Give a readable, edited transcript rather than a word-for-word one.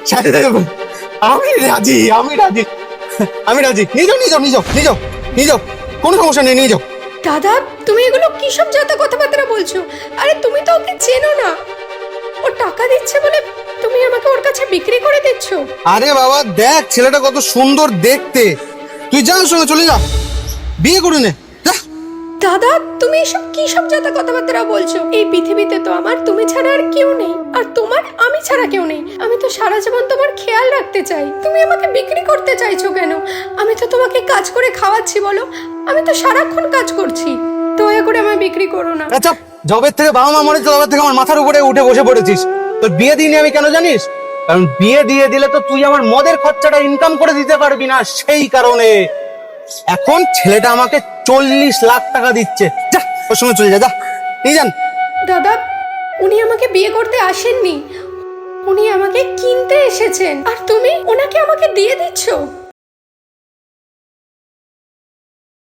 সাহেব, আমি রাজি, আমি রাজি, আমি রাজি। নিয়ে যাও, নিয়ে যাও, নিয়ে যাও, নিয়ে যাও, নিয়ে যাও, কোনো সমস্যা নেই, নিয়ে যাও। দাদা, তুমি এগুলো কি সব যত কথাবার্তা বলছো? আরে তুমি তো ওকে চেনো না। ও টাকা দিচ্ছে বলে তুমি আমাকে ওর কাছে বিক্রি করে দিচ্ছ? আরে বাবা দেখ, ছেলেটা কত সুন্দর দেখতে, তুই যা ওর সঙ্গে চলে যা, বিয়ে করে নে, যা। দাদা, তুমি এসব কি সব যত কথাবার্তা বলছো? এই পৃথিবীতে তো আমার তুমি ছাড়া আর কেউ নেই, আর তোমার আমি ছাড়া কেউ নেই। আমি তো সারা জীবন তোমার খেয়াল রাখতে চাই, তুমি আমাকে বিক্রি করতে চাইছো কেন? আমি তো তোমাকে কাজ করে খাওয়াচ্ছি, বলো? আমি তো সারাক্ষণ কাজ করছি, দয়া করে আমায় বিক্রি করো না। আচ্ছা, জবের থেকে বাবা মা মরেছে, তবে থেকে আমার মাথার উপরে উঠে বসে পড়েছিস। তোর বিয়ে দিইনি আমি কেন জানিস? কারণ বিয়ে দিয়ে দিলে তো তুই আমার মদের খরচাটা ইনকাম করে দিতে পারবি না, সেই কারণে। এখন ছেলেটা আমাকে 40 লাখ টাকা দিচ্ছে, যা ওর সঙ্গে চলে যা, যা, নিয়ে যান। দাদা, উনি আমাকে বিয়ে করতে আসেননি, উনি আমাকে কিনতে এসেছেন। আর তুমি ওনাকে আমাকে